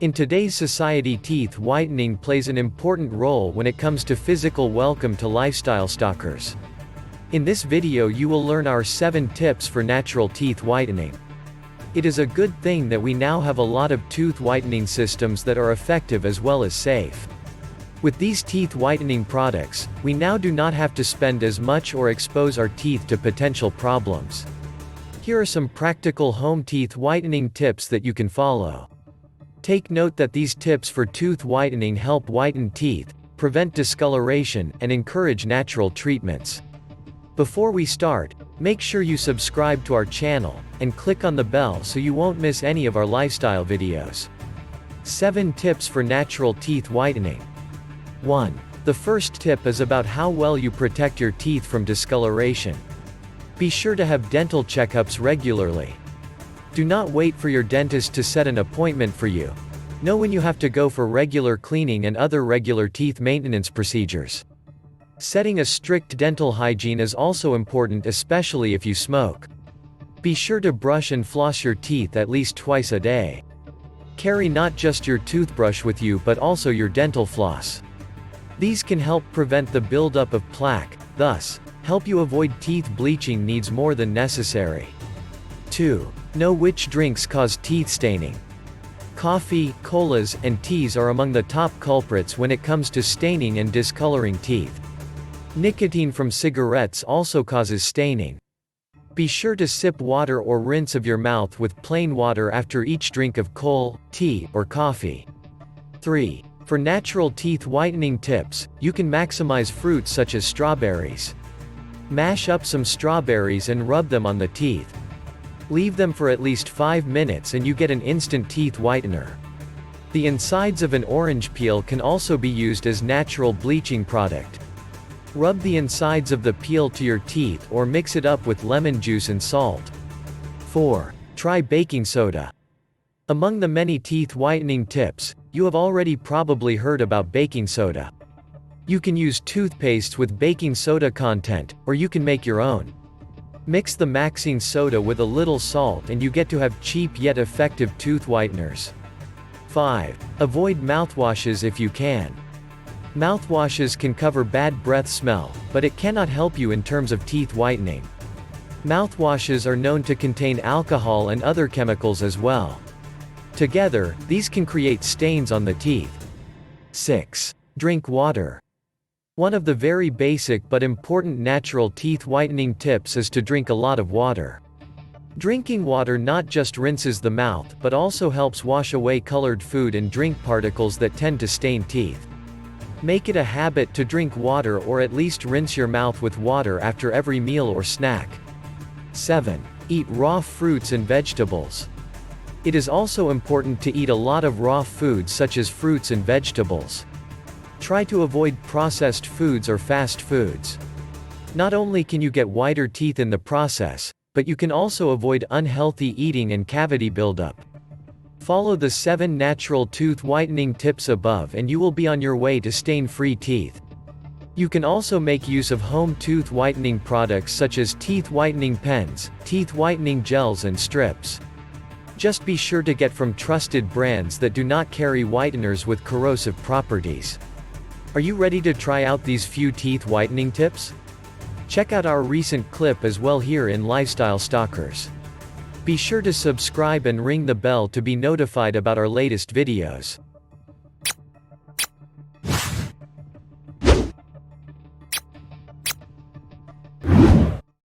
In today's society, teeth whitening plays an important role when it comes to physical welcome to lifestyle stalkers. In this video you will learn our 7 tips for natural teeth whitening. It is a good thing that we now have a lot of tooth whitening systems that are effective as well as safe. With these teeth whitening products, we now do not have to spend as much or expose our teeth to potential problems. Here are some practical home teeth whitening tips that you can follow. Take note that these tips for tooth whitening help whiten teeth, prevent discoloration, and encourage natural treatments. Before we start, make sure you subscribe to our channel, and click on the bell so you won't miss any of our lifestyle videos. 7 tips for natural teeth whitening. 1. The first tip is about how well you protect your teeth from discoloration. Be sure to have dental checkups regularly. Do not wait for your dentist to set an appointment for you. Know when you have to go for regular cleaning and other regular teeth maintenance procedures. Setting a strict dental hygiene is also important, especially if you smoke. Be sure to brush and floss your teeth at least twice a day. Carry not just your toothbrush with you but also your dental floss. These can help prevent the buildup of plaque, thus, help you avoid teeth bleaching needs more than necessary. 2. Know which drinks cause teeth staining. Coffee, colas, and teas are among the top culprits when it comes to staining and discoloring teeth. Nicotine from cigarettes also causes staining. Be sure to sip water or rinse of your mouth with plain water after each drink of cola, tea, or coffee. 3. For natural teeth whitening tips, you can maximize fruits such as strawberries. Mash up some strawberries and rub them on the teeth. Leave them for at least 5 minutes and you get an instant teeth whitener. The insides of an orange peel can also be used as natural bleaching product. Rub the insides of the peel to your teeth or mix it up with lemon juice and salt. 4. Try baking soda. Among the many teeth whitening tips, you have already probably heard about baking soda. You can use toothpaste with baking soda content, or you can make your own. Mix the mixing soda with a little salt and you get to have cheap yet effective tooth whiteners. 5. Avoid mouthwashes if you can. Mouthwashes can cover bad breath smell, but it cannot help you in terms of teeth whitening. Mouthwashes are known to contain alcohol and other chemicals as well. Together, these can create stains on the teeth. 6. Drink water. One of the very basic but important natural teeth whitening tips is to drink a lot of water. Drinking water not just rinses the mouth but also helps wash away colored food and drink particles that tend to stain teeth. Make it a habit to drink water or at least rinse your mouth with water after every meal or snack. 7. Eat raw fruits and vegetables. It is also important to eat a lot of raw foods such as fruits and vegetables. Try to avoid processed foods or fast foods. Not only can you get whiter teeth in the process, but you can also avoid unhealthy eating and cavity buildup. Follow the 7 natural tooth whitening tips above and you will be on your way to stain-free teeth. You can also make use of home tooth whitening products such as teeth whitening pens, teeth whitening gels and strips. Just be sure to get from trusted brands that do not carry whiteners with corrosive properties. Are you ready to try out these few teeth whitening tips? Check out our recent clip as well here in Lifestyle Stalkers. Be sure to subscribe and ring the bell to be notified about our latest videos.